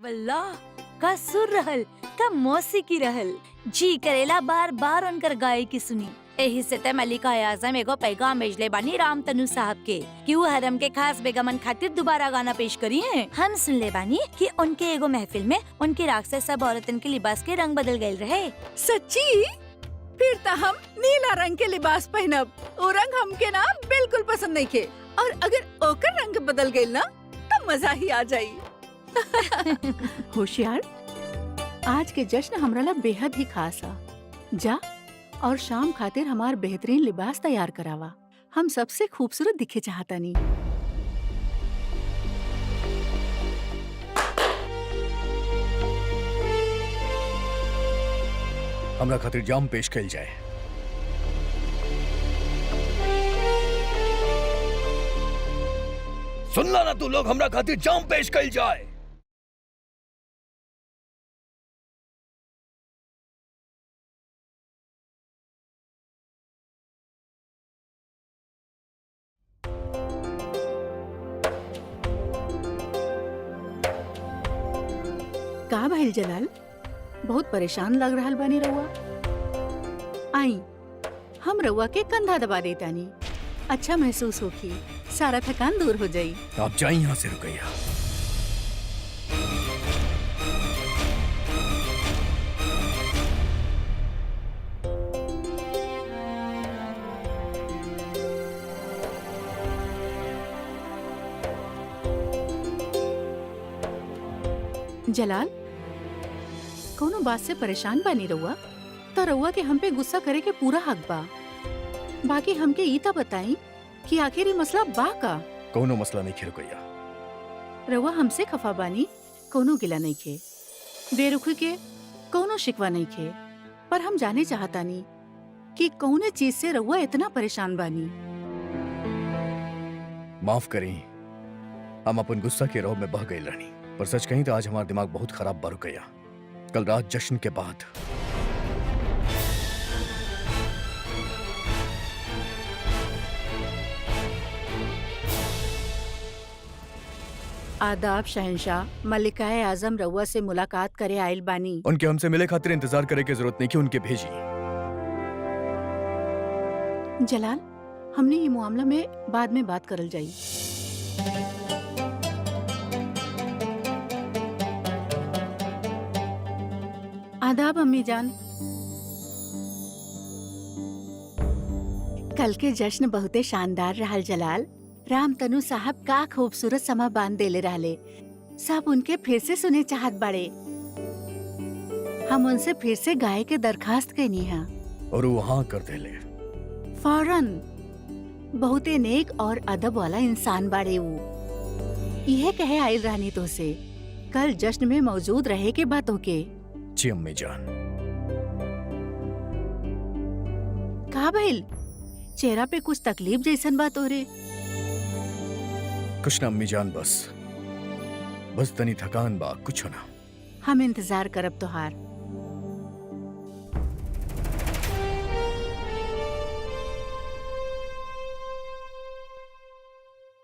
वल्लाह का सुर रहल, का मौसीकी रहल। जी करेला बार बार उनकर गायकी सुनी। एही से ते मलिका आजम एगो पैगाम भेजले बानी राम तनु साहब के कि वो हरम के खास बेगमन खातिर दोबारा गाना पेश करी है। हम सुन ले बानी कि उनके एगो महफिल में उनके राग से सब औरतन के लिबास के रंग बदल गए रहे। सच्ची? फिर तो हम नीला रंग के लिबास पहनब। वो रंग हमके ना बिल्कुल पसंद नहीं के, और अगर ओकर रंग बदल गई ना तो मजा ही आ जाई। होशियार, आज के जश्न हमरा ला बेहद ही खास आ। जा और शाम खातिर हमार बेहतरीन लिबास तैयार करावा। हम सबसे खूबसूरत दिखे चाहतानी। हमरा खातिर जाम पेश कइल जाए। सुनला ना तू लोग, हमरा खातिर जाम पेश कइल जाए। का भइल जलाल? बहुत परेशान लग रहल बानी रउआ। आई हम रउआ के कंधा दबा देतानी, अच्छा महसूस होखी, सारा थकान दूर हो जाई। आप जाइए यहाँ से, रुकैया। जलाल, कोनो बात से परेशान बानी रउआ तो रउआ के हम पे गुस्सा करे के पूरा हक बा। बाकी हमके ई ता बताई कि आखिर ई मसला बा का? कोनो मसला नहीं खे, रुकैया। रउआ हमसे खफा बानी, कोनो गिला नहीं खे, बेरुखी के कोनो शिकवा नहीं खे, पर हम जाने चाहतानी कि कौने चीज से रउआ इतना परेशान बानी। माफ करी, हम अपन गुस्सा के रौब में बह गए रानी। पर सच कहीं तो आज हमारा दिमाग बहुत खराब बा, रुकैया। कल रात जश्न के बाद आदाब शहंशाह, मलिकाए आजम रउआ से मुलाकात करे आइल बानी। उनके हमसे मिले खातिर इंतजार करे की जरूरत नहीं कि उनके भेजी। जलाल, हमने ये मामला में बाद में बात करल जाई। आदाब अम्मी जान। कल के जश्न बहुते शानदार रहल जलाल। राम तनु साहब का खूबसूरत समा बांध देले रहले। सब उनके फिर से सुने चाहत बाड़े। हम उनसे फिर से गाए के दरखास्त कैनी है और वो हाँ कर देले फौरन। बहुते नेक और अदब वाला इंसान बाड़े वो। यह कहे आइल रहनी तो से कल जश्न में मौजूद रहे के बातों के। जी अम्मी जान। का भइल? चेहरा पे कुछ तकलीफ जैसन बात हो रे। कुछ ना अम्मी जान, बस तनी थकान बा, कुछ ना। हम इंतजार करब तोहार।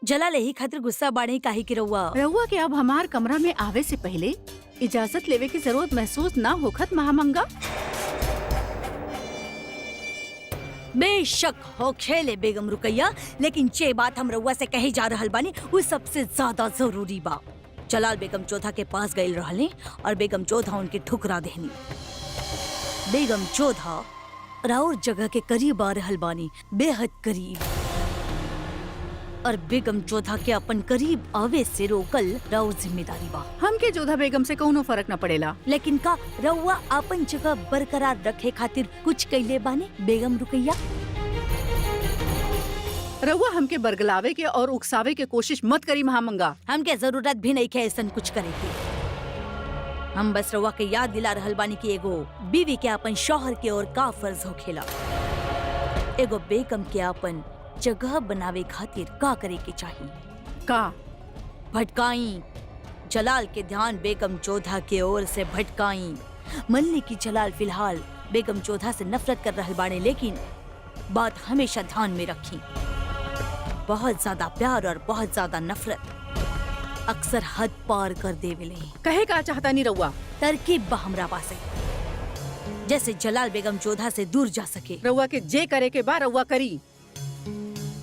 जलाल यही खातिर गुस्सा बाढ़ी काहे की रउआ। रउआ के अब हमार कमरा में आवे से पहले इजाजत लेवे की जरूरत महसूस ना होखत महामंगा। बेशक हो खेले बेगम रुकैया, लेकिन जे बात हम रउआ से कही जा रहल बानी वो सबसे ज्यादा जरूरी बा। जलाल बेगम चौधा के पास गए रहले और बेगम चौधा उनके ठुकरा देहनी। बेगम चौधा राउर जगह के करीब आ रहल बानी, बेहद करीब। और बेगम चौधा के अपन करीब आवे से रोकल राउर जिम्मेदारी बा। हमके जोधा बेगम से कोनो फर्क न पड़ेला। लेकिन का रउआ अपन जगह बरकरार रखे खातिर कुछ कैले बानी बेगम रुकैया? रउआ हमके बरगलावे के और उकसावे के कोशिश मत करी महामंगा। हमके जरूरत भी नहीं है ऐसा कुछ करे की। हम बस रउआ के याद दिला रहल बानी कि एगो बीवी के अपन शौहर के और का फर्ज होखेला। एगो बेगम के अपन जगह बनावे खातिर का करे के चाहिए? का भटकाई जलाल के ध्यान बेगम चौधा के ओर से भटकाई। मल्ली की जलाल फिलहाल बेगम चौधा से नफरत कर रहल बाने, लेकिन बात हमेशा ध्यान में रखी, बहुत ज्यादा प्यार और बहुत ज्यादा नफरत अक्सर हद पार कर देवेले। कहे का चाहता नहीं रउआ? तरकीब बा हमरा पासे, जैसे जलाल बेगम जोधा से दूर जा सके। रउआ के जे करे के बा रउआ करी,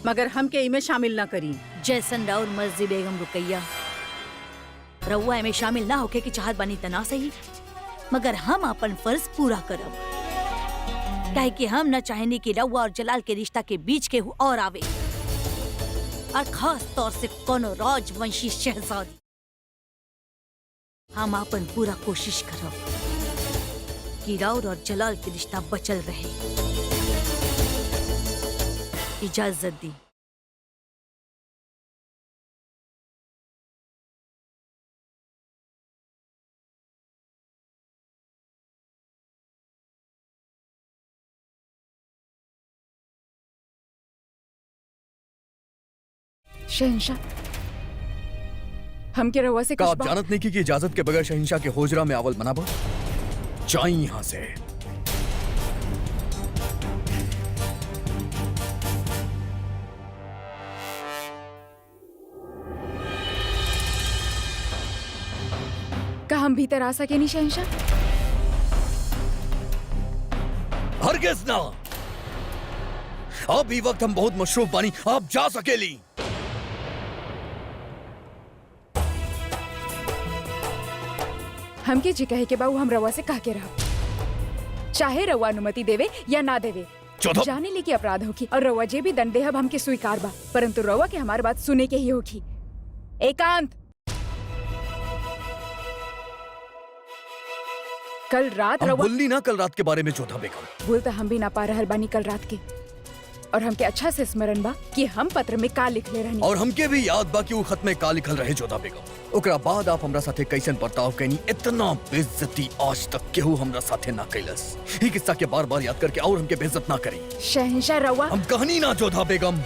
मगर हमके इमे शामिल न करी। जैसन राउर मर्जी बेगम रुकैया, रउआ में शामिल ना होके की चाहत बानी तना सही, मगर हम अपन फर्ज पूरा करब। काहे कि हम न चाहेनी कि रउआ और जलाल के रिश्ता के बीच के और आवे, और खास तौर से कोनो राजवंशी शहजादी। हम अपन पूरा कोशिश करब कि राउर और जलाल के रिश्ता बचल रहे। इजाजत दी। शहंशाह, हमके रउआ से का कुछ आप जानत नहीं कि इजाजत के बगैर शहंशाह के होजरा में आवल मना बा? जाई यहाँ से। का हम भीतर आ सके नहीं शहंशाह? हरगिज़ ना। अब ई वक्त हम बहुत मशरूफ बानी, आप जा सकेली। हमके जी कहे के बाऊ हम रवा से कह के रहा, चाहे रवा अनुमति देवे या ना देवे। चौधरी! जाने ली की अपराध होगी और रवा जे भी दंड देहब हमके स्वीकार बा, परंतु रवा के हमारी बात सुने के ही होगी। एकांत, कल रात हम रवा भूलनी ना कल रात के बारे में जोधा बेगम। भूल तो हम भी ना पा रहल बानी कल रात के, और हमके अच्छा से स्मरण बा कि हम पत्र में का लिख ले रहनी। और हमके भी याद बा कि वो खत में का लिखल रहे जोधा बेगम। ओकरा बाद आप हमरा साथे कैसन बर्ताव कैनी, इतना बेइज्जती आज तक केहू हमरा साथे ना कैलस। ये किस्सा के बार बार याद करके और हमके बेइज्जत ना करी। शहंशाह रवा, हम कहानी ना जोधा बेगम।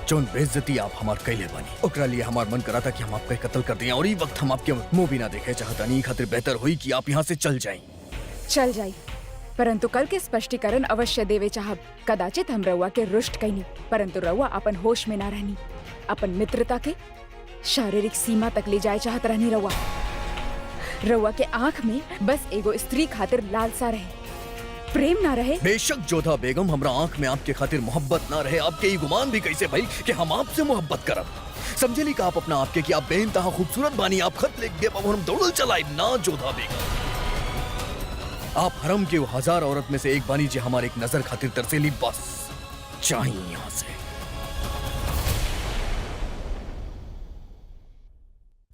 जोन बेइज्जती आप हमार कैले बानी, ओकरा लिए हमार मन करा था कि हम आपका कत्ल कर दिया, और ये वक्त हम आपके मुंह भी ना देखे चाहता नहीं। खातिर बेहतर हुई कि आप यहाँ से चल जाएं। चल जाई, परंतु कल के स्पष्टीकरण अवश्य देवे चाहब। कदाचित हम रउआ के रुष्ट कैनी, परंतु रउआ अपन होश में ना रहनी, अपन मित्रता के शारीरिक सीमा तक ले जाए चाहत रहनी। रउआ के आंख में बस एगो स्त्री खातिर लालसा रहे, प्रेम ना रहे। बेशक जोधा बेगम, हमरा आंख में आपके खातिर मोहब्बत ना रहे, आपके ये गुमान भी कैसे भाई कि हम आपसे मोहब्बत करब। समझेली का आप अपना आपके कि आप बेइंतहा खूबसूरत बानी, आप खत लिख दे हम दौड़ल चलाए ना जोधा बेगम। आप हरम के वो 1000 औरत में से एक बानी जे हमारे एक नजर खातिर तरसेली, बस चाहिए यहाँ से।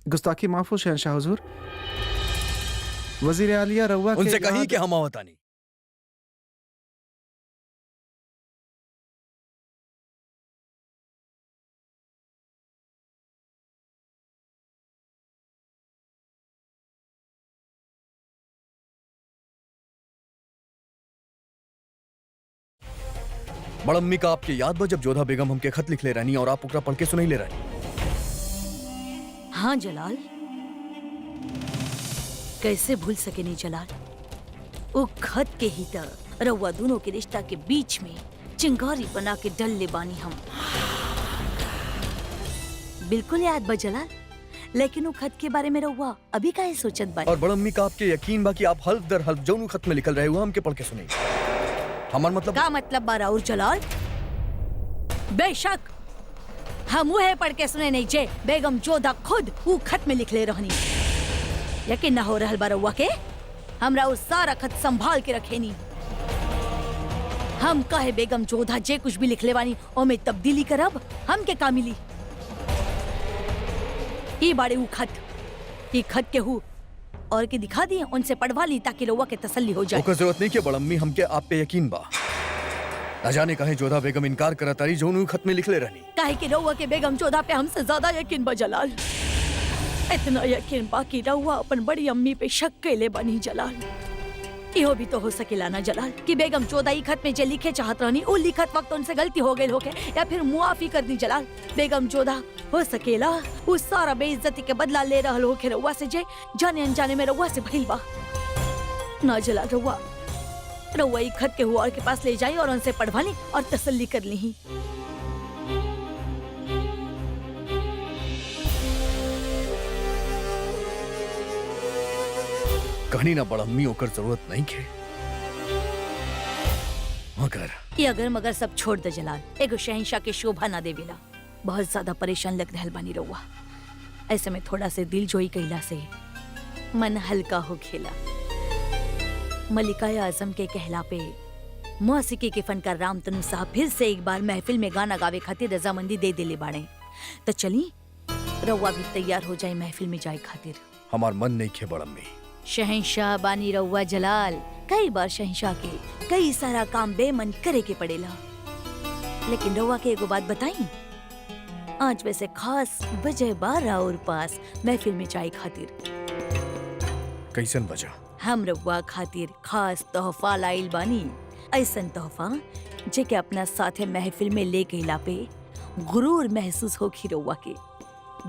गुस्ताखी माफ हो शहंशाह हुजूर। वजीर आलिया रउआ उनसे के कहीं याद- कि हम आवतानी। बड़म्मी का आपके याद बा जब जोधा बेगम हमके खत लिख ले रहनी और आप ओकरा पढ़ के सुनाई ले रहनी। हाँ जलाल, कैसे भूल सके नहीं जलाल। वो खत के ही तरह रउआ दोनों के रिश्ता के बीच में चिंगारी बना के डल ले बानी हम। बिल्कुल याद बा जलाल, लेकिन वो खत के बारे में रउआ अभी काहे सोचत बानी? और बड़म्मी का आपके यकीन बा कि आप हल्फ दर हल्फ जौन खत में लिखल रहे हुआ हमके पढ़ के सुनी। हमार मतलब का मतलब बारा और जलाल? बेशक हम उहे पढ़ के सुने नहीं जे बेगम जोधा खुद वो खत में लिख ले रहनी। यकीन ना हो रहल बा रउआ के? हमरा वो सारा खत संभाल के रखे नी। हम कहे बेगम जोधा जे कुछ भी लिख ले बानी ओमे तब्दीली करब, हम के का मिली? ई बाड़े वो खत, ई खत के हु और के दिखा दिए, उनसे पढ़वा ली ताकि रउआ के तसल्ली हो जाए। ओकर जरूरत नहीं कि बड़म्मी, हमके आप पे यकीन बा। न जाने कहे जोधा बेगम इनकार करत तारी जौन खत में लिखले रहनी। काहे कि रउआ के बेगम जोधा पे हमसे ज्यादा यकीन बा जलाल। इतना यकीन बा कि रउआ अपन बड़ी अम्मी पे शक कैले बनी जलाल। इहो भी तो हो सकेला ना जलाल कि बेगम जोधा ई खत में जे लिखे चाहत रहनी उ लिखत वक्त उनसे गलती हो गई होके, या फिर मुआफी कर दी जलाल। बेगम जोधा हो सकेला उस सारा बेइज्जती के बदला ले रहल होके रउआ से जे जाने अनजाने में रउआ से भइल बा। ना जलाल, रउआ ई खत के हुआ के पास ले जाई और उनसे पढ़वा ली और तसल्ली कर ली। कहनी ना बड़म्मी होकर जरूरत नहीं के, मगर ये अगर मगर सब छोड़ दे जलाल, एगो शहंशाह के शोभा ना देवेला। बहुत ज्यादा परेशान लग रहल बानी रउआ। ऐसे में थोड़ा से दिल जोई कैला से मन हल्का हो खेला। मलिका आजम के कहला पे मौसीकी के फनकार रामतनु साहब फिर से एक बार महफिल में गाना गावे खातिर रजामंदी दे देले बाड़े। तो चली रउआ भी तैयार हो जाए महफिल में जाए खातिर। हमार मन नहीं खे बड़म्मी। शहंशाह बानी रउआ जलाल, कई बार शहंशाह के कई सारा काम बेमन करे के पड़ेला। लेकिन रउआ के एगो बात बताई, आज वैसे खास वजह बारह और पास महफिल में जाए खातिर। कैसन वजह? हम रउआ खातिर खास तोहफा लाइल बानी। ऐसन तोहफा जेके अपना साथे महफिल में ले गईला पे गुरूर महसूस होखी रउआ के।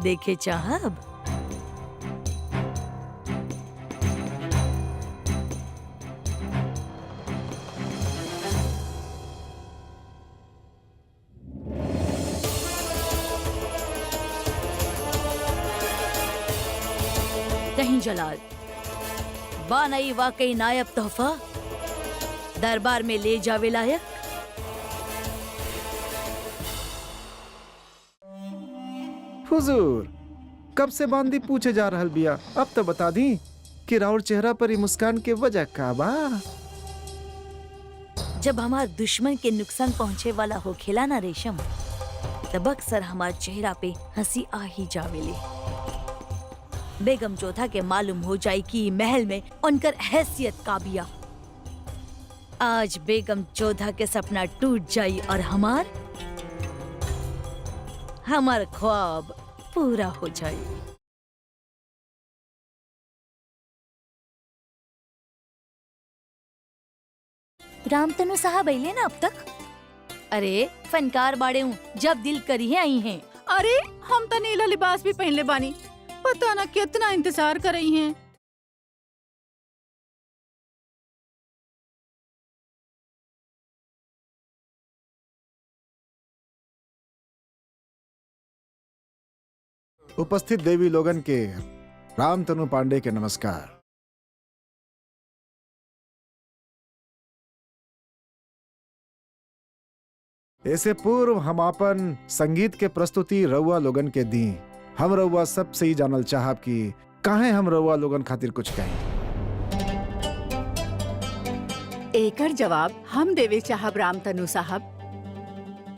देखे चाहब? कहीं जलाल बानई वाकई नायब तोहफा दरबार में ले जावे लायक। हुजूर, कब से बांदी पूछे जा रहल बिया, अब तो बता दी कि राउर चेहरा पर ही मुस्कान के वजह का बा। जब हमार दुश्मन के नुकसान पहुँचे वाला हो खेला ना रेशम, तब अक्सर हमार चेहरा पे हंसी आ ही जावेले। बेगम जोधा के मालूम हो जाए कि महल में उनकर हैसियत का बिया। आज बेगम जोधा के सपना टूट जाई और हमार ख्वाब पूरा हो जाए। रामतनु साहब अइले ना अब तक? अरे फनकार बाड़े हूँ, जब दिल करी है आई हैं। अरे हम तो नीला लिबास भी पहन ले बानी, पता ना कितना इंतजार कर रही हैं। उपस्थित देवी लोगन के रामतनु पांडे के नमस्कार। ऐसे पूर्व हम अपन संगीत के प्रस्तुति रउआ लोगन के दी। हम रउआ सबसे ही जानल चाहब कि काहे हम रउआ लोगन खातिर कुछ कहें। एकर जवाब हम देवे चाहब रामतनु साहब।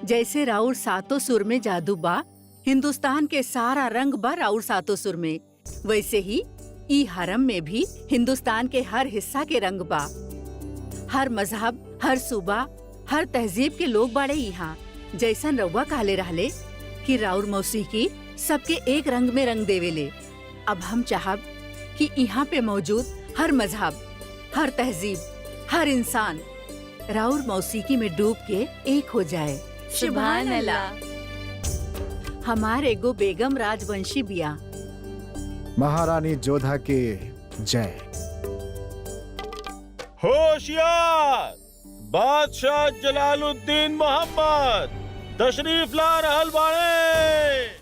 जैसे राउर सातों सुर में जादू बा, हिंदुस्तान के सारा रंग बा राउर सातों सुर में, वैसे ही ई हरम में भी हिंदुस्तान के हर हिस्सा के रंग बा। हर मजहब, हर सूबा, हर तहजीब के लोग बाड़े यहाँ। जैसन रउआ कहले रहले कि राउर मौसीकी सबके एक रंग में रंग देवेले। अब हम चाहब कि यहाँ पे मौजूद हर मजहब, हर तहजीब, हर इंसान राउर मौसीकी में डूब के एक हो जाए। सुभान अल्लाह। हमार एगो बेगम राजवंशी बिया। महारानी जोधा के जय। होशियार, बादशाह जलालुद्दीन मोहम्मद तशरीफ ला रहल बाड़े।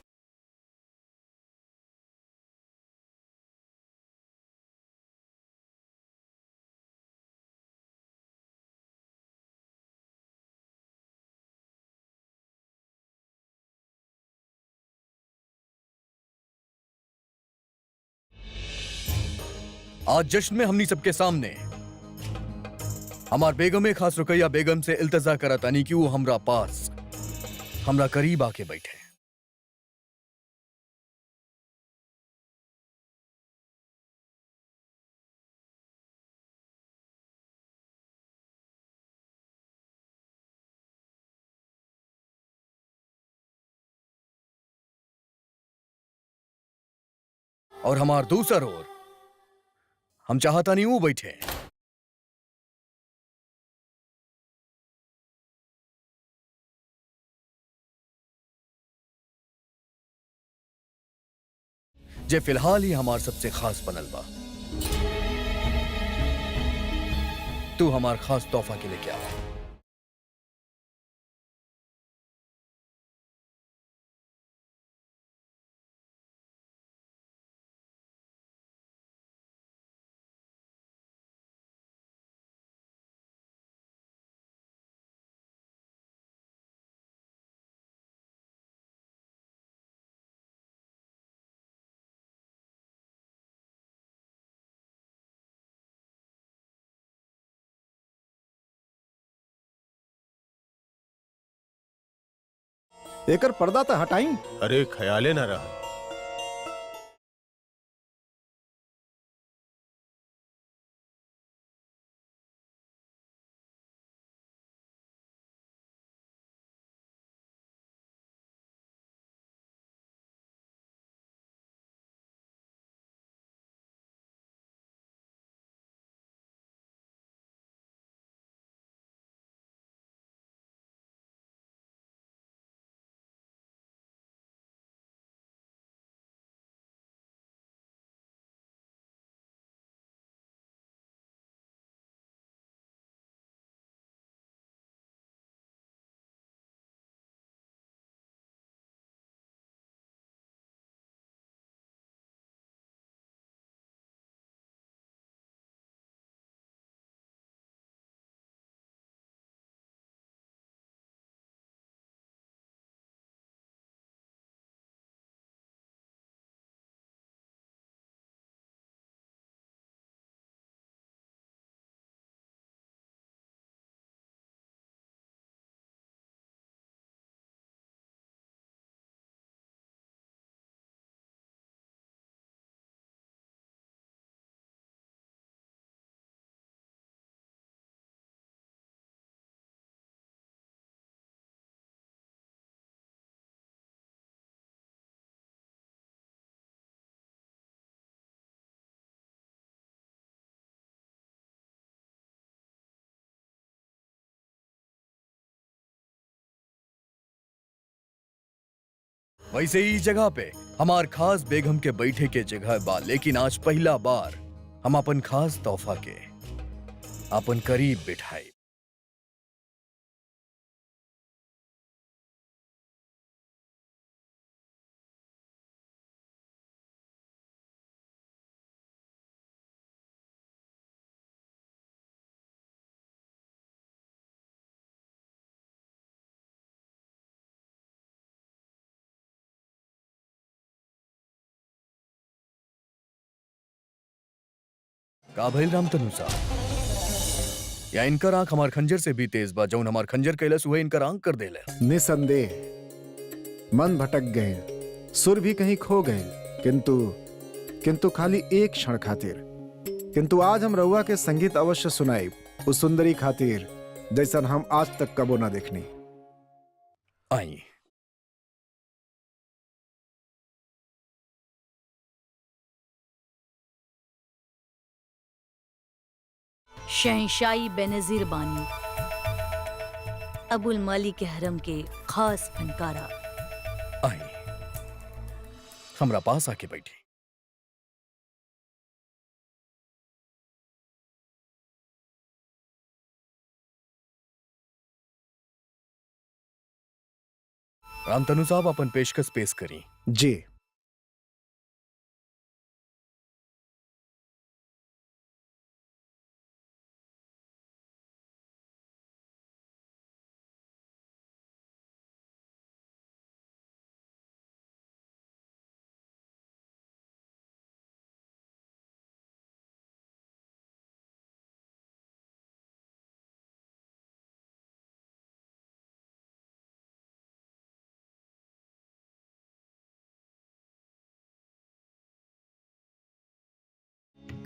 आज जश्न में हमनी सबके सामने हमार बेगम खास रुकैया बेगम से इल्तजा करतानी कि वो हमरा पास, हमरा करीब आके बैठे। और हमार दूसर ओर हम चाहता नहीं वो बैठे। जे फिलहाल ही हमार सबसे खास बनल बा। तू हमार खास तोहफा के लेके आ। एकर पर्दा तो हटाई। अरे ख्याले न रहा। वैसे ही जगह पे हमार खास बेगम के बैठे के जगह बा, लेकिन आज पहला बार हम अपन खास तोहफा के अपन करीब बिठाई। का भइल राम तनु साहब? या इनकर आंख हमार खंजर से भी तेज बा, जौन हमार खंजर कैलस हुए इनकर आंख कर देले। निसंदेह मन भटक गए, सुर भी कहीं खो गए, किंतु खाली एक क्षण खातिर। किंतु आज हम रउआ के संगीत अवश्य सुनाई, उस सुंदरी खातिर जैसन हम आज तक कबो ना देखनी। आई शहंशाही बेनजीर बानी अबुल माली के हरम के खास फनकारा। आई हमरा पास आके बैठी। रामतनु साहब अपन पेशकश पेश करी। जी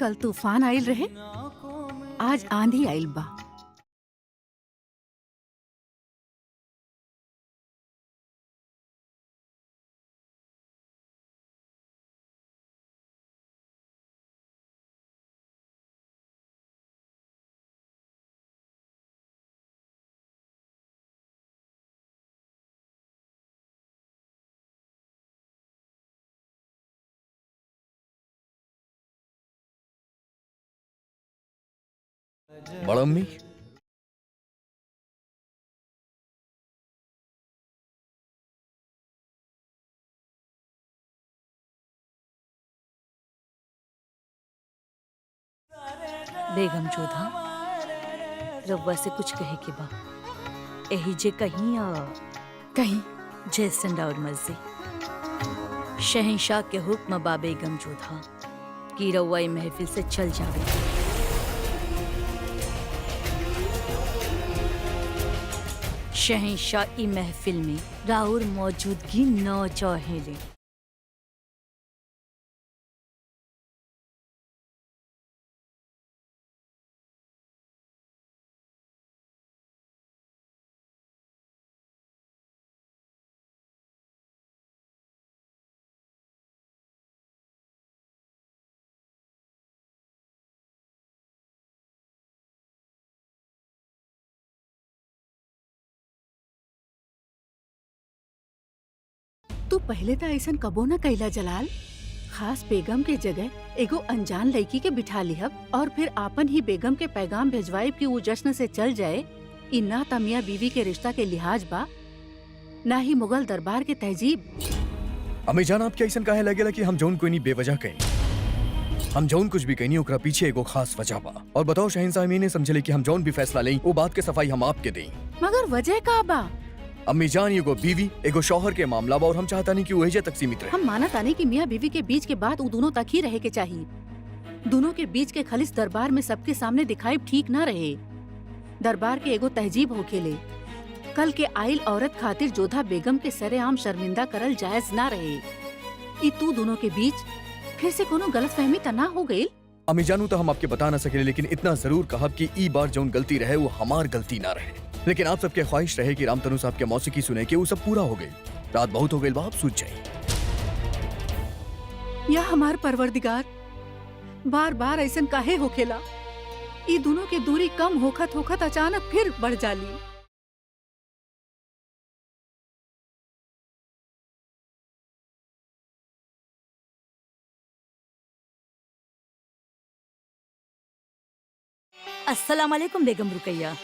कल तूफान आइल रहे, आज आंधी आइल बा। बड़म्मी बेगम जोधा रब्बा से कुछ कहे के बा। यही जे कहीं या कहीं जैसन राउर मर्जी। शहंशाह के हुक्म बा बेगम जोधा की रउआ ई महफिल से चल जावे। शहंशाह ई महफिल में राउर मौजूदगी न चाहेले। तू पहले तो ऐसा कबो न कैला जलाल। खास बेगम के जगह एगो अनजान लड़की के बिठा लिहब और फिर आपन ही बेगम के पैगाम भेजवाइब कि वो जश्न से चल जाए। इ ना त मियां बीवी के रिश्ता के लिहाज बा, ना ही मुगल दरबार के तहजीब। अम्मी जान आपके ऐसा काहे लगेला कि हम जौन कोई नहीं बेवजह कहीं। हम जौन कुछ भी कहीं ओकरा पीछे एगो खास वजह बा। और बताओ शहंशाह ने समझले कि हम जौन भी फैसला लें वो बात के सफाई हम आपके दें। मगर वजह का बा? अम्मी जान एगो बीवी एगो शौहर के मामला बा और हम चाहता नहीं कि वो एजे तक सीमित रहे। हम माना तानी कि मियां बीवी के बीच के बात वो दोनों तक ही रहे के चाहिए। दोनों के बीच के खलिस दरबार में सबके सामने दिखाई ठीक ना रहे। दरबार के एगो तहजीब होखेले। कल के आइल औरत खातिर जोधा बेगम के सरेआम शर्मिंदा करल जायज ना रहे। ई तू दोनों के बीच फिर से कोनो गलतफहमी त ना हो गई? अम्मी जानू तो हम आपके बता ना सके, लेकिन इतना जरूर कहब कि ई बार जौन गलती रहे वो हमार गलती ना रहे। लेकिन आप सबके ख्वाहिश रहे कि रामतनु साहब के मौसीकी सुने के वो सब पूरा हो गई। रात बहुत हो गई बा, आप सूझ जाए। या हमार परवरदिगार, बार बार ऐसन काहे होखेला? ई दोनों के दूरी कम होखत होखत अचानक फिर बढ़ जाली। अस्सलाम वालेकुम बेगम रुकैया।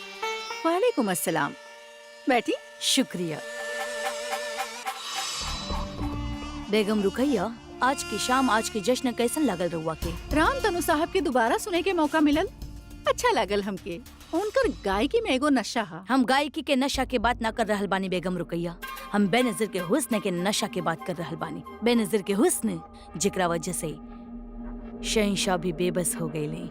वालेकुम अस्सलाम। बैठी। शुक्रिया। बेगम रुकैया, आज की शाम आज के जश्न कैसन लागल रहुआ के? रामतनु साहब के दोबारा सुने के मौका मिलल, अच्छा लागल हमके। उनकर गायकी में एगो नशा हा। हम गायकी के नशा के बात ना कर रहल बानी बेगम रुकैया, हम बेनजीर के हुस्न के नशा के बात कर रहल बानी। बेनजीर के हुस्न जेकरा वजह से शहंशाह भी बेबस हो गए।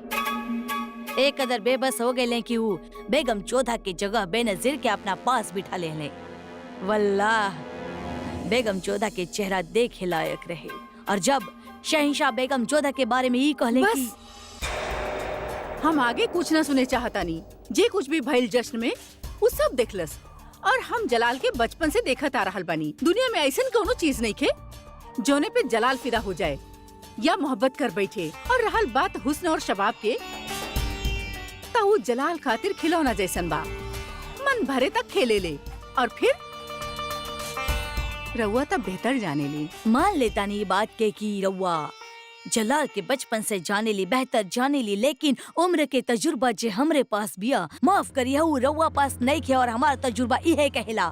एक कदर बेबस हो गए कि वो बेगम चौधा की जगह बेनजीर के अपना पास बिठा ले। वल्लाह बेगम चौधा के चेहरा देखे लायक रहे। और जब शहंशाह बेगम चौधा के बारे में ही कहले कि हम आगे कुछ न सुने चाहता नहीं। जे कुछ भी भइल जश्न में वो सब देखलस और हम जलाल के बचपन से देखत आ रहल बानी। दुनिया में ऐसन कोनो चीज नहीं खे जोने पे जलाल फिदा हो जाए या मोहब्बत कर बैठे। और रहल बात हुस्न और शबाब के, वो जलाल खातिर खिलौना जैसन बा, मन भरे तक खेले ले और फिर रउआ तब बेहतर जाने ली। मान लेता नहीं बात के कि रउआ जलाल के बचपन से जाने ली, बेहतर जाने ली, लेकिन उम्र के तजुर्बा जे हमरे पास बिया, माफ करिए वो रउआ पास नहीं खे। और हमारा तजुर्बा यह कहला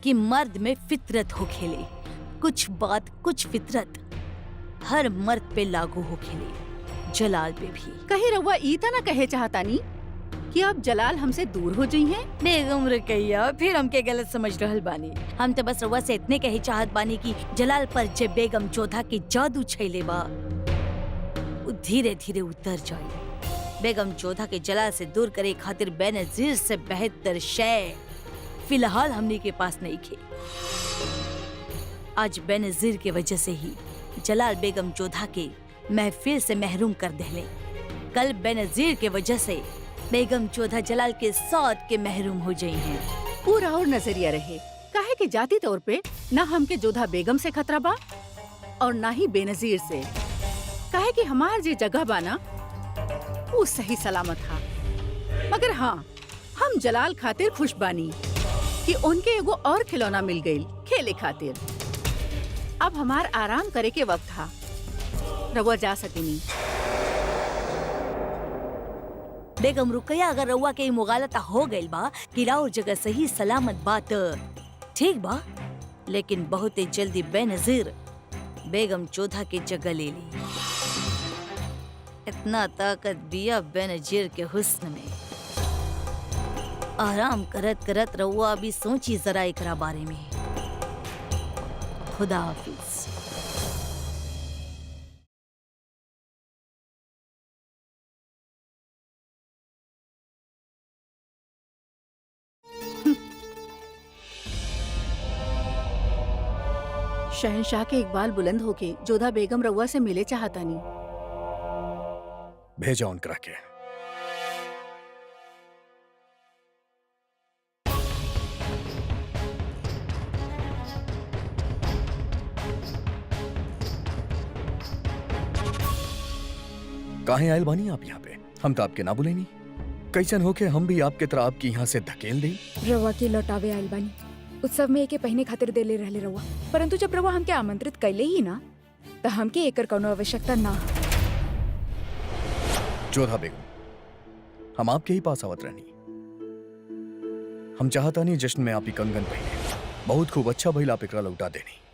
कि मर्द में फितरत हो खेले। कुछ बात कुछ फितरत हर मर्द पे लागू हो खेले, जलाल पे भी। कहीं रउआ ईता ना कहे चाहता नी कि अब जलाल हमसे दूर हो जाई हैं? बेगम रुकैया, फिर हमके गलत समझ रहल बानी। हम तो बस रउआ से इतने कही चाहत बानी कि जलाल पर जे बेगम चौधा के जादू छैले बा वो धीरे धीरे उतर जाए। बेगम चौधा के जलाल से दूर करे खातिर बेनजीर से बेहतर शय फिलहाल हमने के पास नहीं खे। आज बेनजीर के वजह से ही जलाल बेगम चौधा के महफिल से महरूम कर देले। कल बेनजीर के वजह से बेगम चौधा जलाल के सौद के महरूम हो जाई हैं। पूरा और नजरिया रहे काहे कि जाती तौर पे ना हमके जोधा बेगम से खतरा बा और ना ही बेनजीर से। काहे कि हमार जे जगह बा ना वो सही सलामत था। मगर हाँ, हम जलाल खातिर खुश बानी कि उनके एगो और खिलौना मिल गई खेले खातिर। अब हमार आराम करे के वक्त था, रउआ जा सकेनी। बेगम रुकैया, अगर रउआ के मुगालता हो गइल बा कि राउर जगह सही सलामत बात ठीक बा, लेकिन बहुत जल्दी बेनजीर बेगम चौधा की जगह ले ली। इतना ताकत बिया बेनजीर के हुस्न में। आराम करत करत रउआ अभी सोची जरा एकरा बारे में। खुदा हाफिज। शहनशाह के इकबाल बुलंद होके जोधा बेगम रउआ से मिले चाहतानी। भेजा उनकरा के। काहे आयल बानी आप यहाँ पे? हम तो आपके ना बुलेनी। कैसन होके हम भी आपके तरह आपकी यहाँ से धकेल दें? रउआ के लौटावे आइल बानी। उत्सव में एके पहिने खातिर देले रहले रउआ, परंतु जब रउआ हमके आमंत्रित कैले ही ना त हमके एकर कोनो आवश्यकता ना। जोधा बेगम, हम आपके ही पास आवत रहनी। हम चाहता नहीं जश्न में आप ही कंगन पहने। बहुत खूब, अच्छा भइल आप एकरा लौटा देनी।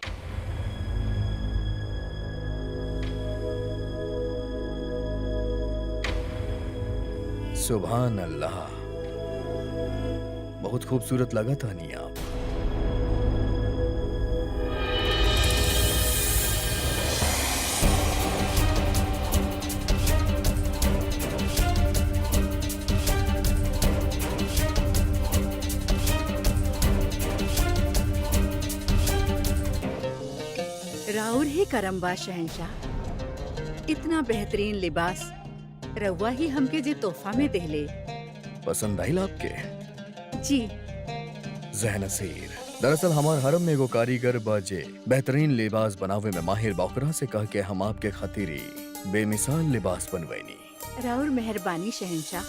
सुभान अल्लाह, बहुत खूबसूरत लगा था नहीं आप। राउर ही करम्बा शहनशाह, इतना बेहतरीन लिबास रउआ ही हमके जे तोहफा में देले। पसंद आइल आपके? जी। ज़हनसीर, दरअसल हमार हरम में एगो कारीगर बाजे बेहतरीन लिबास बनावे में माहिर बाकरा से कह के हम आपके खातिरी बेमिसाल लिबास बनवैनी। राउर मेहरबानी शहनशाह।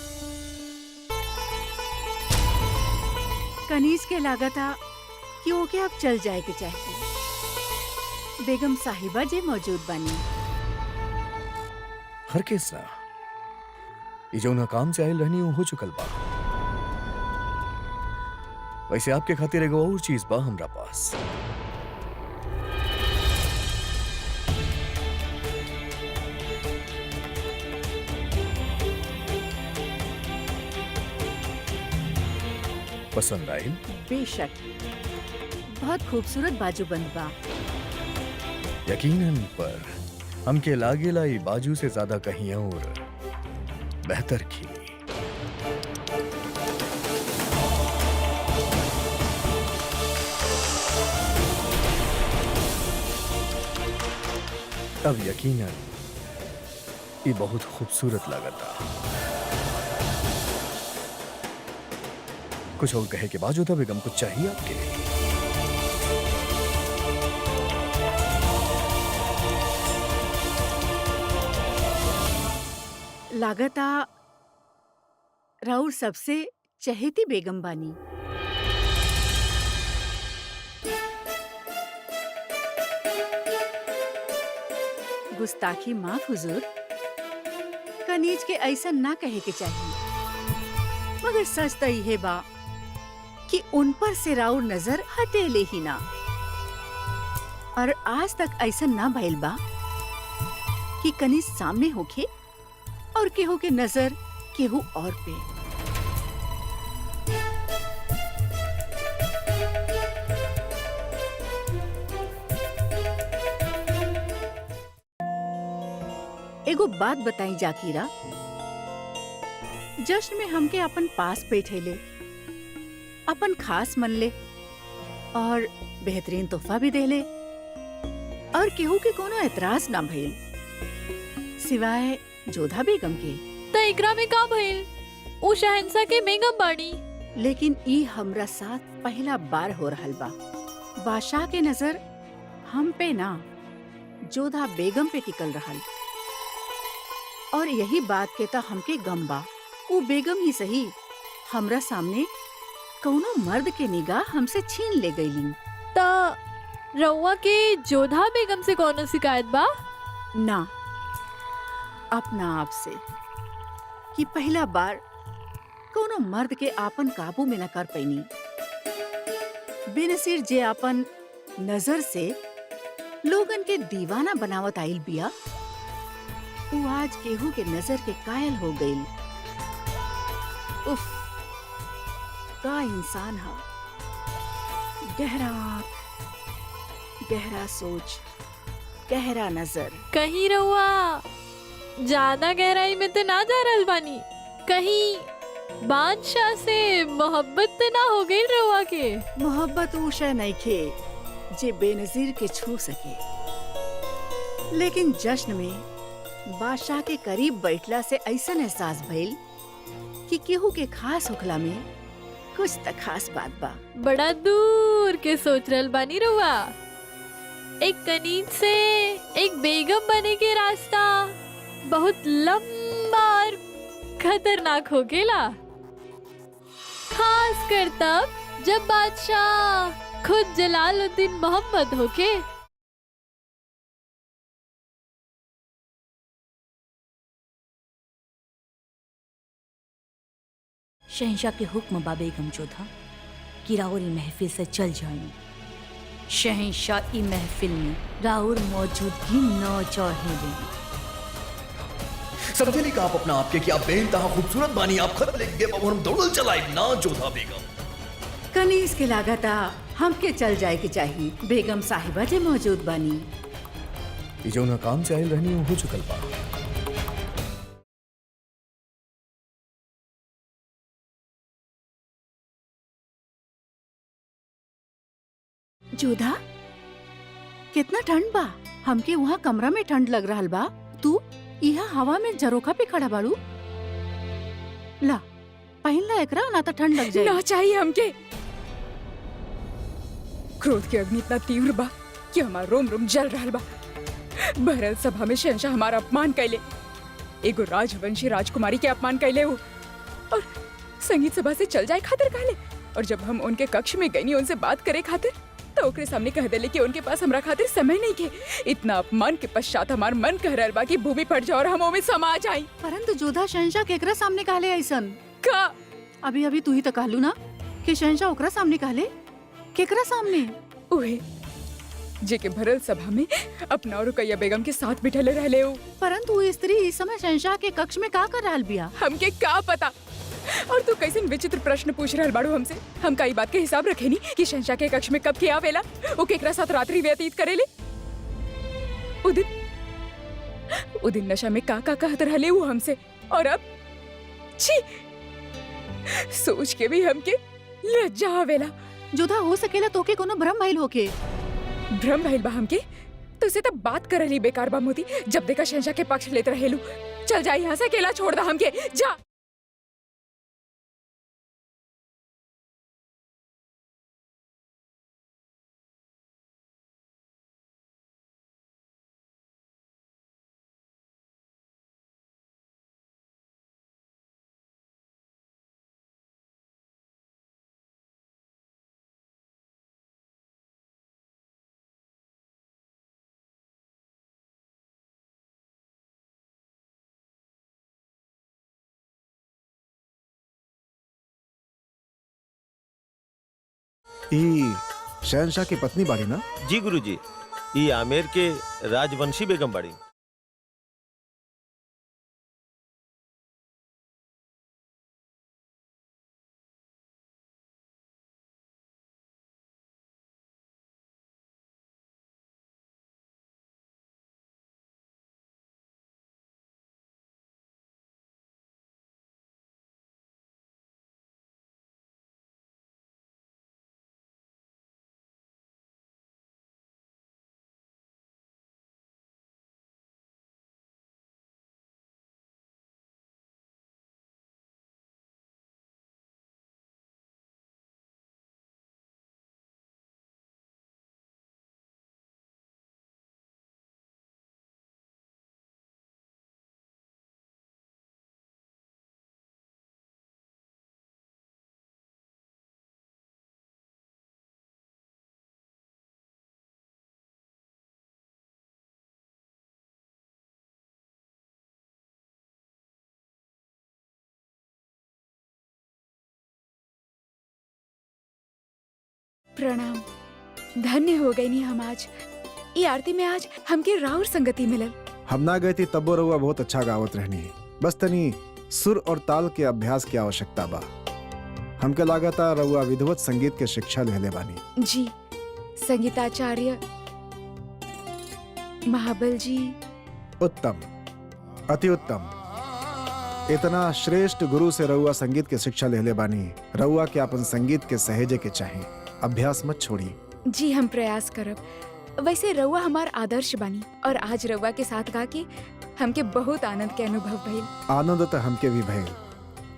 कनीज के लागता कि ओके अब चल जाए के चाहिए। बेगम साहिबा जे मौजूद बानी। हर किस्सा ये जो ना काम से आयल रहनी हो चुकल बा। वैसे आपके खातिर एगो और चीज बा हमरा पास। पसंद आइल? बेशक, बहुत खूबसूरत बाजूबंद बा। यकीनन, पर हमके लागेला ई बाजू से ज्यादा कहीं और बेहतर खिली। अब यकीनन ये बहुत खूबसूरत लगता। कुछ और कहे के बाद जोधा बेगम, कुछ चाहिए आपके लिए? लागता राउर सबसे चहेती बेगम बानी। गुस्ताखी माफ हुजूर, कनीज के ऐसा ना कहे के चाहिए, मगर सच तो यह बा कि उन पर से राउर नजर हटेले ही ना। और आज तक ऐसा ना भइल बा कि कनीज सामने होके और केहू के नजर केहू और पे। एगो बात बताई जाकीरा, जश्न में हमके अपन पास बैठेले, अपन खास मन ले और बेहतरीन तोहफा भी देले, और केहू के कोनो एतराज ना भइल सिवाय जोधा बेगम के। त एकरा में का भइल? उ शहंशाह के बेगम बाड़ी। लेकिन ई हमरा साथ पहला बार हो रहल बा। बादशाह के नजर हम पे ना, जोधा बेगम पे टिकल रहल, और यही बात के ता हमके गम बा। उ बेगम ही सही हमरा सामने कौनो मर्द के निगाह हमसे छीन ले गईली। त रउआ के जोधा बेगम से कौनो शिकायत बा? ना, अपना आप से कि पहला बार कोनो मर्द के आपन काबू में न कर पैनी। बेनसीर जे आपन नजर से लोगन के दीवाना बनावत आइल बिया, वो आज केहू के नजर के कायल हो गईल। उफ, का इंसान हा। गहरा आँख, गहरा सोच, गहरा नजर। कहीं रउआ ज्यादा गहराई में तो ना जा रहल बानी? कहीं बादशाह से मोहब्बत तो ना हो गई रउआ के? मोहब्बत ऊ शय नइखे जे बेनजीर के छू सके। लेकिन जश्न में बादशाह के करीब बैठला से ऐसन एहसास भइल कि केहू के खास होखला में कुछ त खास बात बा। बड़ा दूर के सोच रहल बानी रउआ। एक कनीज से एक बेगम बने के रास्ता बहुत लंबा और खतरनाक होकेला, खास कर तब जब बादशाह खुद जलालुद्दीन मोहम्मद होके। शहंशाह के हुक्म बा बेगम जोधा कि राउर ई महफिल से चल जाए। शहंशाह ई महफिल में राउर मौजूदगी न चाहेले। समझेली का आप अपना आपके कि आप बेइंतहा खूबसूरत बानी, आप खत लिख गए और हम दौड़ल चलाए ना जोधा बेगम। कनीज के लागता हमके चल जाए के चाहिए। बेगम साहिबा जे मौजूद बानी। ये जो ना काम से आयल रहनी हो चुकल बा। जोधा, कितना ठंड बा। हमके वहाँ कमरा में ठंड लग रहा बा, तू यहाँ हवा में झरोखा पे खड़ा बाड़ू। ला पहन ला एकरा, ना तो ठंड लग जाए। ना चाहिए हमके। क्रोध की अग्नि इतना तीव्र बा कि हमार रोम रोम जल रहल बा। बहरल सभा में शहंशाह हमारा अपमान कैले, एगो राजवंशी राजकुमारी के अपमान कैले हो, और संगीत सभा से चल जाए खातिर कहले। और जब हम उनके कक्ष में गई उनसे बात करे खातिर, तो ओकरे सामने कह देले कि उनके पास हमरा खातिर समय नहीं के। इतना अपमान के पश्चात हमार मन कह रहल बा कि भूमि फट जाए और हम ओमे समा जाई। परंतु जोधा, शहंशाह केकरा सामने कहले ऐसन? का अभी अभी तू ही तो कहलू ना कि शहंशाह ओकरा सामने कहले। केकरा सामने? उहे जे के भरल सभा में अपना और रुकैया बेगम के साथ बिठले रहले हो। परंतु वो स्त्री इस समय शहंशाह के कक्ष में का कर रहल बिया? हमके का पता। और तू कैसन विचित्र प्रश्न पूछ रहल बाड़ू हमसे। हम का ई बात के हिसाब रखे नी कि शहंशाह के कक्ष में कब के आवेला, वो केकरा साथ रात्रि व्यतीत करेले। उदिन नशा में का कहत रहले वो हमसे, और अब छी, सोच के भी हमके लज्जा आवेला। जोधा, हो सकेला तोके कोनो भ्रम भइल होके। भ्रम भइल बा हमके? तो उसे तब बात करली बेकार बा मोती। जब देखा शहंशाह के पक्ष लेते रहेलू। चल जा यहाँ से, अकेला छोड़ दा हमके, जा। ई शहंशाह की पत्नी बाड़ी ना? जी गुरुजी, ये आमेर के राजवंशी बेगम बाड़ी। प्रणाम। धन्य हो गई नी हम आज। ये आरती में आज हमके राउर संगति मिलल। हम ना गए थी तब्बो रउआ बहुत अच्छा गावत रहनी है। बस तनी सुर और ताल के अभ्यास की आवश्यकता बा। हमके लागता रउआ विधिवत संगीत के शिक्षा लेले बानी। जी, संगीताचार्य महाबल जी। उत्तम, अति उत्तम। इतना श्रेष्ठ गुरु से रउआ संगीत के शिक्षा लेले बानी। रउआ के अपन संगीत के सहेजे के चाहे। अभ्यास मत छोड़ी। जी हम प्रयास करब। वैसे रउआ हमार आदर्श बानी और आज रउआ के साथ गा के हमके बहुत आनंद के अनुभव भइल। आनंद तो हमके भी भइल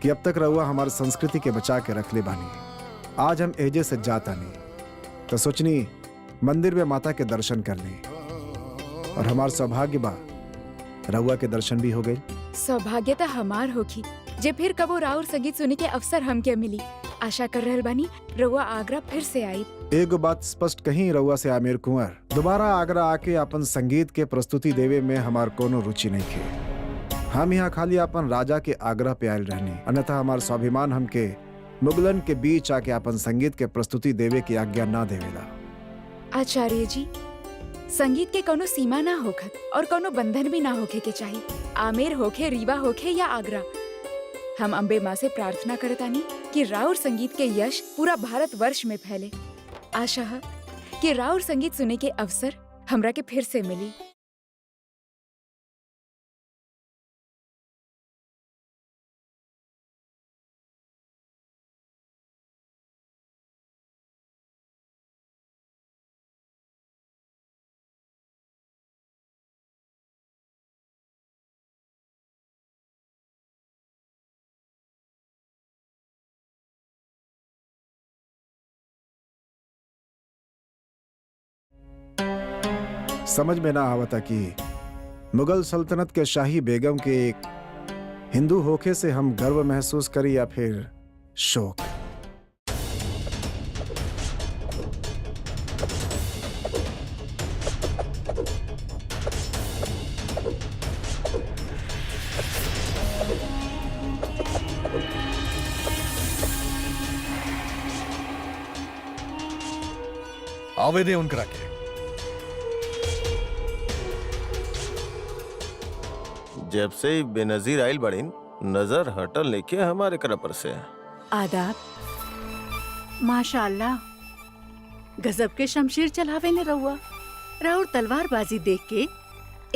कि अब तक रहुआ हमारी संस्कृति के बचा के रख ले बानी। आज हम एजे से जाता नहीं तो सोचनी मंदिर में माता के दर्शन कर ली और हमार सौभाग्य बा रहुआ के दर्शन भी हो गए। सौभाग्य तो हमार होगी जे फिर कबो राउर संगीत सुने के अवसर हमके मिली। आशा कर रहल बानी रउआ आगरा फिर से आई। एगो बात स्पष्ट कहीं रहुआ से आमिर कुंवर, दोबारा आगरा आके अपन संगीत के प्रस्तुति देवे में हमार कोनो रुचि नहीं थे। हम यहाँ खाली अपन राजा के आग्रह पे आयल रहनी, अन्यथा हमार स्वाभिमान हमके मुगलन के बीच आके अपन संगीत के प्रस्तुति देवे की आज्ञा ना देवेला। आचार्य जी, संगीत के कोनो सीमा ना होखत और कोनो बंधन भी ना होखे के चाहिए। आमेर होखे, रीवा होखे या आगरा, हम अम्बे माँ से प्रार्थना करतानी कि राउर संगीत के यश पूरा भारत वर्ष में फैले। आशा है कि राउर संगीत सुने के अवसर हमरा के फिर से मिली। समझ में ना आवता कि मुगल सल्तनत के शाही बेगम के एक हिंदू होखे से हम गर्व महसूस करी या फिर शोक। आवे दे उनकरा के। जब से ही बेनजीर आइल बड़ीन नजर हटल लेके हमारे करपर से। आदाब। माशाअल्लाह, गजब के शमशीर चलावे ने रहुआ। राउर तलवारबाजी देख के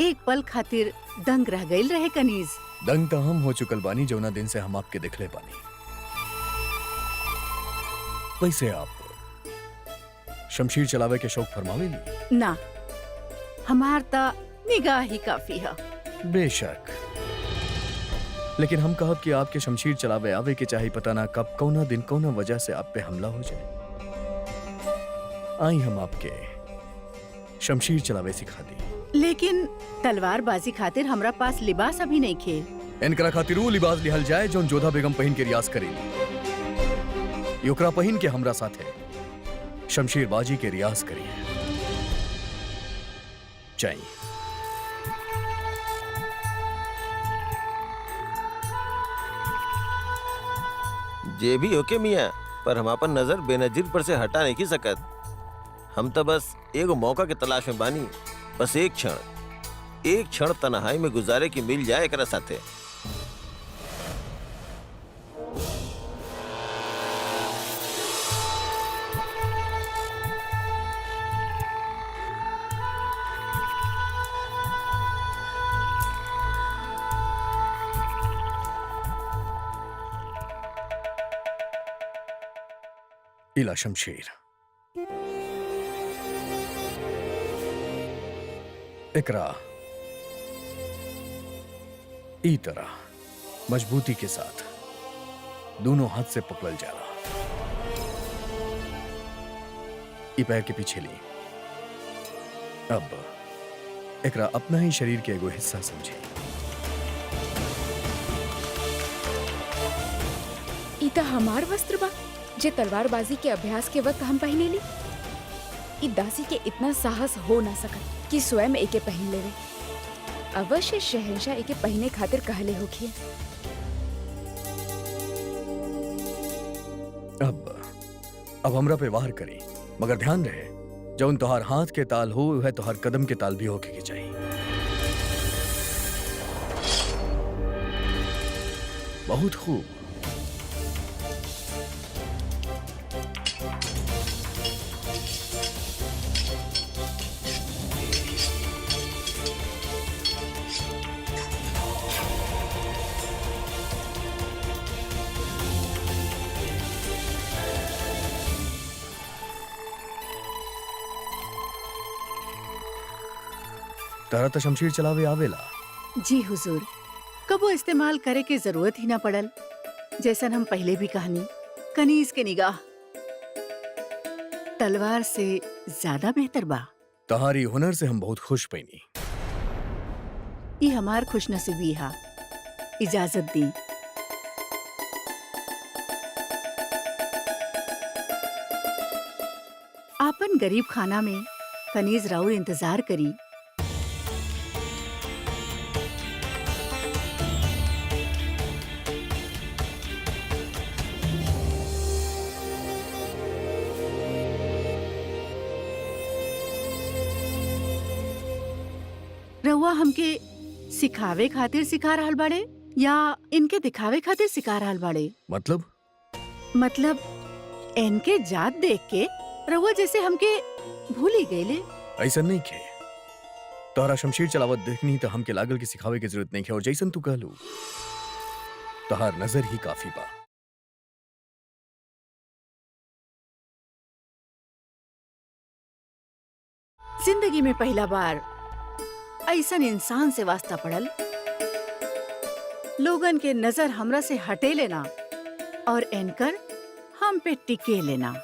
एक पल खातिर दंग रह गईल रहे कनीज। दंग तो हम हो चुकल बानी जौना दिन से हम आपके दिखले बानी। वैसे आप शमशीर चलावे के शौक फरमावे ली? ना, हमार ता निगाह ही काफी है। बेशक, लेकिन हम कहब कि आपके शमशीर चलावे आवे के चाहे पता ना कब कौना दिन कौना वजह से आप पे हमला हो जाए। आई हम आपके शमशीर चलावे सिखा दी। लेकिन तलवारबाजी खातिर हमरा पास लिबास अभी नहीं खे। इनकरा खातिर वो लिबास लिहल जाए जो जोधा बेगम पहन के रियाज करेली। योकरा पहन के हमरा साथे शमशीरबाजी के रियाज करिए। चाहिए जे भी होके मियाँ, पर हम अपन नजर बेनजीर पर से हटा नहीं की सकत। हम तो बस एगो मौका के तलाश में बानी। बस एक क्षण तन्हाई में गुजारे की मिल जाए एकरा साथे। इला शमशीर, इकरा ई तरह मजबूती के साथ दोनों हाथ से पकड़ल जाला। ई पैर के पीछे ली। अब एकरा अपना ही शरीर के एगो हिस्सा समझे। ई ता हमार वस्त्र बा जे तलवारबाजी के अभ्यास के वक्त हम पहने ली। ई दासी के इतना साहस हो ना सकत कि स्वयं एके पहन लेवे। अवश्य शहंशाह एके पहने खातिर कहले होखिए। अब हमरा पे वार करी, मगर ध्यान रहे जौन तोहार हाथ के ताल हो वह तोहार कदम के ताल भी होके के चाहिए। बहुत खूब। तारा तो शमशीर चलावे आवेला। जी हुजूर, कबो इस्तेमाल करे के जरूरत ही ना पड़ल। जैसन हम पहले भी कहनी, कनीज के निगाह तलवार से ज्यादा बेहतर बा। तहारी हुनर से हम बहुत खुश पैनी। ये हमार खुशनसीबी हा। इजाजत दी। आपन गरीब खाना में कनीज राउर इंतजार करी। रउआ हमके सिखावे खातिर सिखा रहल बाड़े या इनके दिखावे खातिर सिखा रहल बाड़े? मतलब इनके जात देख के रउआ जैसे हमके भूल ही गईले। ऐसा नहीं खे। तोहरा शमशीर चलावत देखनी तो हमके लागल की सिखावे की जरूरत नहीं है, और जैसन तू कहलू तहार नजर ही काफी बा। जिंदगी में पहला बार ऐसन इंसान से वास्ता पड़ल, लोगन के नजर हमरा से हटे लेना और एनकर हम पे टिके लेना।